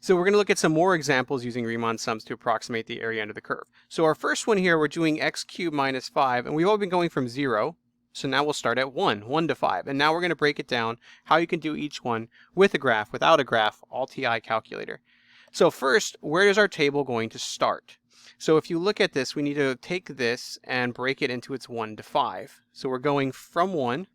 So we're going to look at some more examples using Riemann sums to approximate the area under the curve. So our first one here, we're doing x cubed minus 5, and we've all been going from 0. So now we'll start at 1 to 5. And now we're going to break it down how you can do each one with a graph, without a graph, all TI calculator. So first, where is our table going to start? So if you look at this, we need to take this and break it into its 1 to 5. So we're going from 1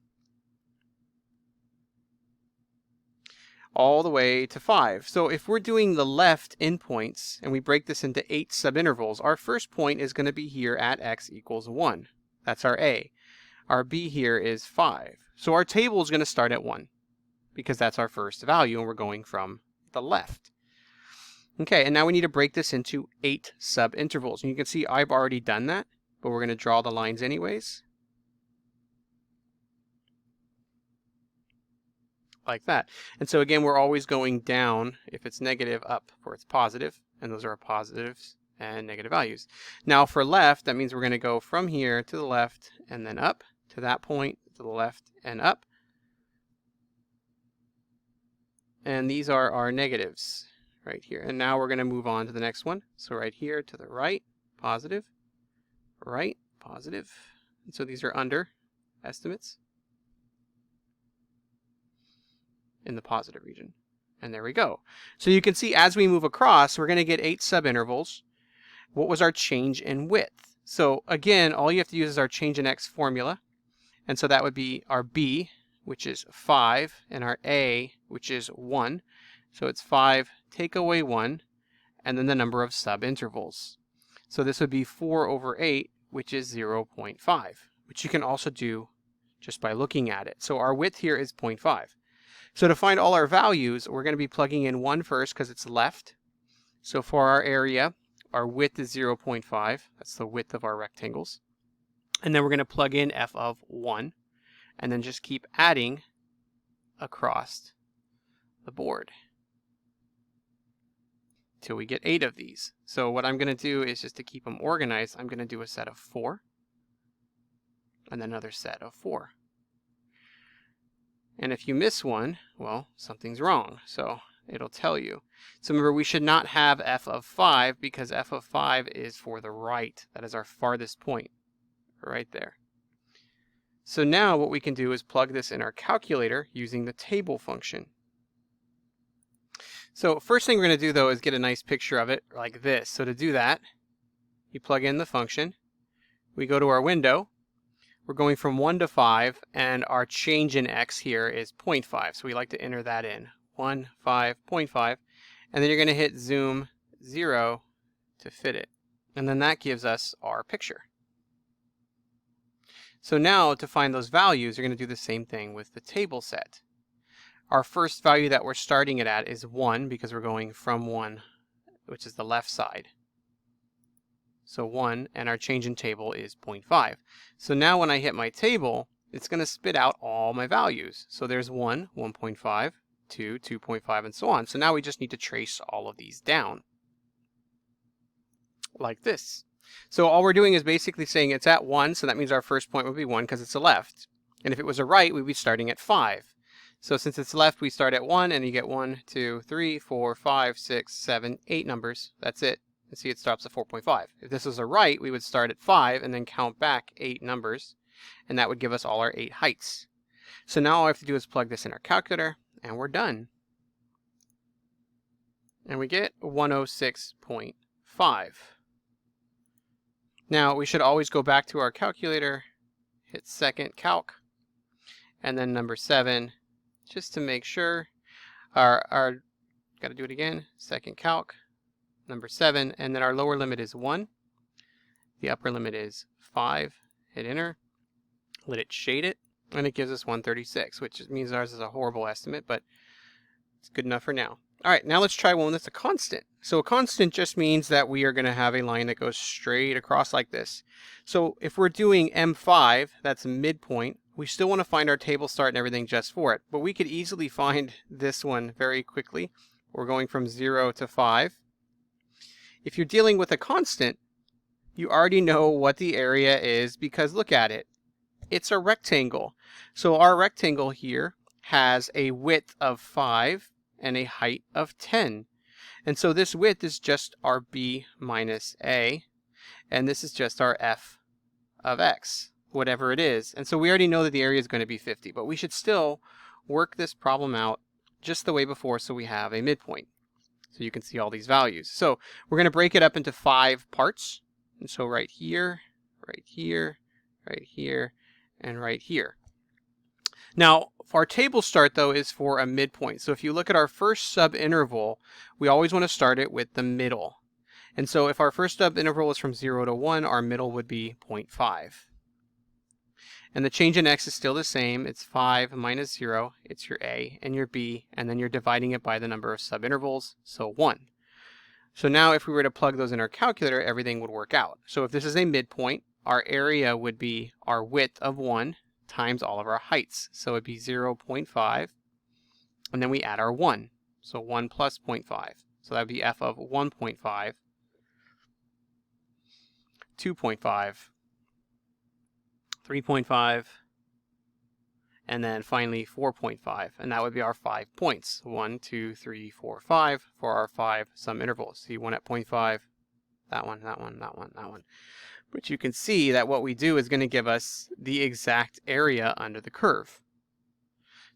all the way to 5. So if we're doing the left endpoints and we break this into 8 subintervals, our first point is going to be here at x equals 1. That's our A. Our B here is 5. So our table is going to start at 1 because that's our first value and we're going from the left. Okay, and now we need to break this into 8 subintervals. And you can see I've already done that, but we're going to draw the lines anyways. Like that. And so again, we're always going down if it's negative, up for it's positive, and those are our positives and negative values. Now for left, that means we're going to go from here to the left and then up to that point, to the left and up. And these are our negatives right here. And now we're going to move on to the next one. So right here to the right, positive, right, positive. And so these are under estimates in the positive region. And there we go. So you can see as we move across, we're going to get 8 subintervals. What was our change in width? So again, all you have to use is our change in x formula. And so that would be our B, which is 5, and our A, which is 1. So it's 5, take away 1, and then the number of subintervals. So this would be 4 over 8, which is 0.5, which you can also do just by looking at it. So our width here is 0.5. So to find all our values, we're going to be plugging in 1 first because it's left. So for our area, our width is 0.5. That's the width of our rectangles. And then we're going to plug in f of 1 and then just keep adding across the board till we get 8 of these. So what I'm going to do is, just to keep them organized, I'm going to do a set of 4 and then another set of 4. And if you miss one, well, something's wrong. So it'll tell you. So remember, we should not have f of 5 because f of 5 is for the right. That is our farthest point right there. So now what we can do is plug this in our calculator using the table function. So first thing we're going to do though is get a nice picture of it like this. So to do that, you plug in the function. We go to our window. We're going from 1 to 5, and our change in x here is 0.5. So we like to enter that in. 1, 5, 0.5. And then you're going to hit zoom 0 to fit it. And then that gives us our picture. So now to find those values, you're going to do the same thing with the table set. Our first value that we're starting it at is 1 because we're going from 1, which is the left side. So 1, and our change in table is 0.5. So now when I hit my table, it's going to spit out all my values. So there's 1, 1.5, 2, 2.5, and so on. So now we just need to trace all of these down like this. So all we're doing is basically saying it's at 1, so that means our first point would be 1 because it's a left. And if it was a right, we'd be starting at 5. So since it's left, we start at 1, and you get 1, 2, 3, 4, 5, 6, 7, 8 numbers. That's it. And see, it stops at 4.5. If this was a right, we would start at 5 and then count back 8 numbers, and that would give us all our 8 heights. So now all I have to do is plug this in our calculator, and we're done. And we get 106.5. Now, we should always go back to our calculator, hit second calc, and then number 7, just to make sure. Got to do it again, second calc, number 7, and then our lower limit is 1. The upper limit is 5. Hit enter. Let it shade it, and it gives us 136, which means ours is a horrible estimate, but it's good enough for now. All right, now let's try one that's a constant. So a constant just means that we are going to have a line that goes straight across like this. So if we're doing M5, that's a midpoint, we still want to find our table start and everything just for it, but we could easily find this one very quickly. We're going from 0 to 5. If you're dealing with a constant, you already know what the area is because look at it. It's a rectangle. So our rectangle here has a width of 5 and a height of 10. And so this width is just our b minus a, and this is just our f of x, whatever it is. And so we already know that the area is going to be 50, but we should still work this problem out just the way before so we have a midpoint. So you can see all these values. So we're going to break it up into 5 parts. And so right here, right here, right here, and right here. Now, our table start, though, is for a midpoint. So if you look at our first subinterval, we always want to start it with the middle. And so if our first subinterval is from 0 to 1, our middle would be 0.5. And the change in x is still the same. It's 5 minus 0. It's your a and your b, and then you're dividing it by the number of subintervals, so 1. So now if we were to plug those in our calculator, everything would work out. So if this is a midpoint, our area would be our width of 1 times all of our heights. So it'd be 0.5, and then we add our 1. So 1 plus 0.5. So that would be f of 1.5, 2.5, 3.5, and then finally 4.5. And that would be our 5 points. 1, 2, 3, 4, 5 for our 5 sum intervals. See, one at 0.5, that one, that one, that one, that one. But you can see that what we do is going to give us the exact area under the curve.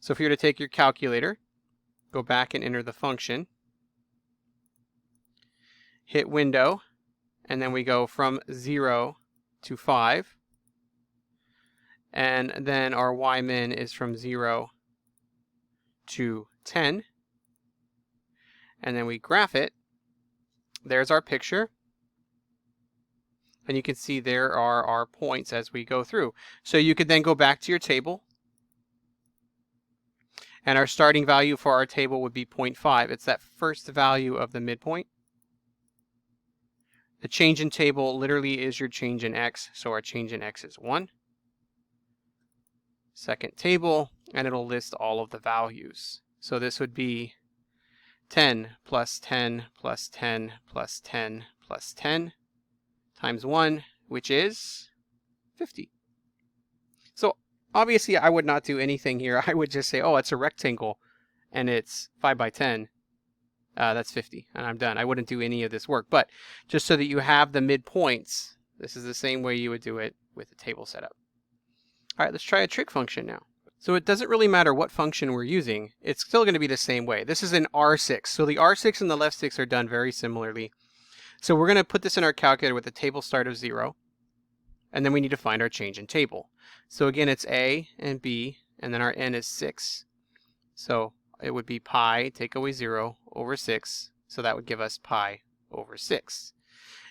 So if you were to take your calculator, go back and enter the function, hit window, and then we go from 0 to 5. And then our y min is from 0 to 10. And then we graph it. There's our picture. And you can see there are our points as we go through. So you could then go back to your table. And our starting value for our table would be 0.5. It's that first value of the midpoint. The change in table literally is your change in x. So our change in x is 1. Second table, and it'll list all of the values. So this would be 10 plus 10 plus 10 plus 10 plus 10 times 1, which is 50. So obviously I would not do anything here. I would just say, oh, it's a rectangle and it's 5 by 10. That's 50, and I'm done. I wouldn't do any of this work. But just so that you have the midpoints, this is the same way you would do it with the table setup. All right, let's try a trig function now. So it doesn't really matter what function we're using. It's still going to be the same way. This is an R6. So the R6 and the left 6 are done very similarly. So we're going to put this in our calculator with a table start of 0. And then we need to find our change in table. So again, it's a and b, and then our n is 6. So it would be pi, take away 0, over 6. So that would give us pi over 6.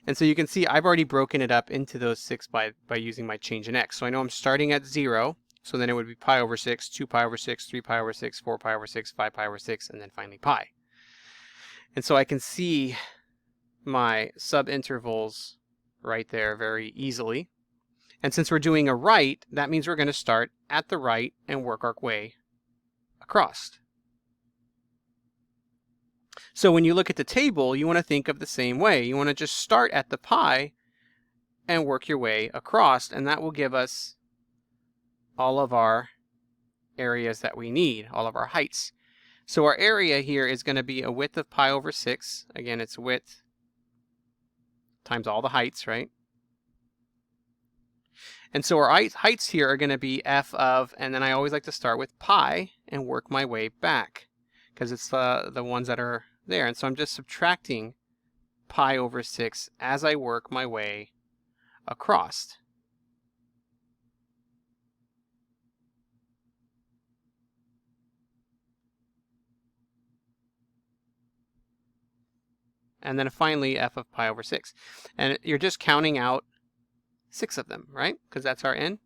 And so you can see I've already broken it up into those 6 by using my change in x. So I know I'm starting at 0. So then it would be pi over 6, 2 pi over 6, 3 pi over 6, 4 pi over 6, 5 pi over 6, and then finally pi. And so I can see my subintervals right there very easily. And since we're doing a right, that means we're going to start at the right and work our way across. So when you look at the table, you want to think of the same way. You want to just start at the pi and work your way across, and that will give us all of our areas that we need, all of our heights. So our area here is going to be a width of pi over 6. Again, it's width times all the heights, right? And so our heights here are going to be f of, and then I always like to start with pi and work my way back because it's the ones that are there. And so I'm just subtracting pi over 6 as I work my way across. And then finally f of pi over 6. And you're just counting out 6 of them, right? Because that's our n.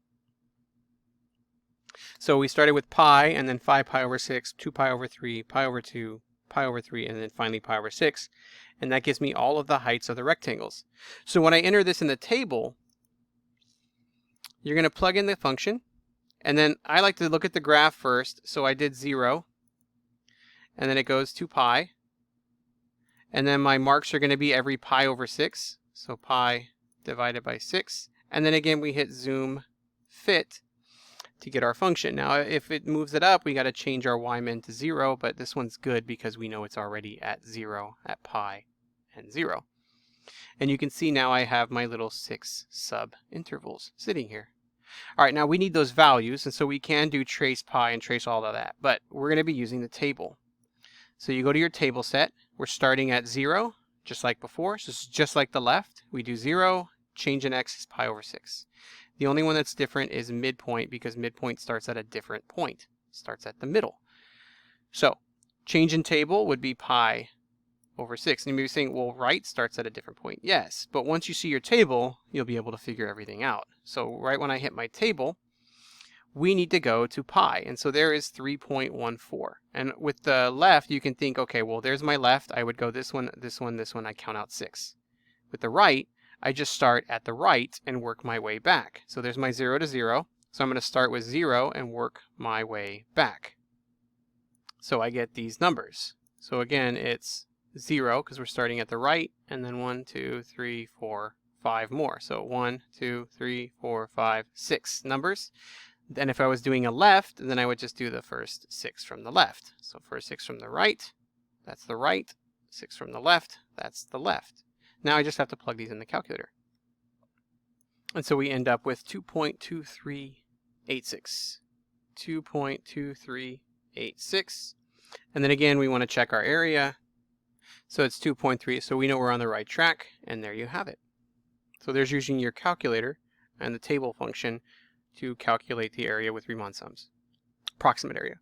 So we started with pi, and then 5 pi over 6, 2 pi over 3, pi over 2, pi over 3, and then finally pi over 6. And that gives me all of the heights of the rectangles. So when I enter this in the table, you're going to plug in the function. And then I like to look at the graph first. So I did 0. And then it goes to pi. And then my marks are going to be every pi over 6. So pi divided by 6. And then again, we hit zoom fit to get our function. Now, if it moves it up, we got to change our Reimann to 0, but this one's good because we know it's already at 0, at pi and 0. And you can see now I have my little 6 sub-intervals sitting here. All right, now we need those values, and so we can do trace pi and trace all of that, but we're going to be using the table. So you go to your table set. We're starting at 0, just like before. So this is just like the left. We do 0, change in x is pi over 6. The only one that's different is midpoint, because midpoint starts at a different point. It starts at the middle. So change in table would be pi over 6. And you may be saying, well, right starts at a different point. Yes, but once you see your table, you'll be able to figure everything out. So right when I hit my table, we need to go to pi. And so there is 3.14. And with the left, you can think, okay, well, there's my left. I would go this one, this one, this one. I count out 6. With the right, I just start at the right and work my way back. So there's my 0 to 0. So I'm going to start with 0 and work my way back. So I get these numbers. So again, it's 0 because we're starting at the right, and then 1, 2, 3, 4, 5 more. So 1, 2, 3, 4, 5, 6 numbers. Then if I was doing a left, then I would just do the first 6 from the left. So first 6 from the right, that's the right. 6 from the left, that's the left. Now I just have to plug these in the calculator. And so we end up with 2.2386. 2.2386. And then again, we want to check our area. So it's 2.3, so we know we're on the right track, and there you have it. So there's using your calculator and the table function to calculate the area with Riemann sums, approximate area.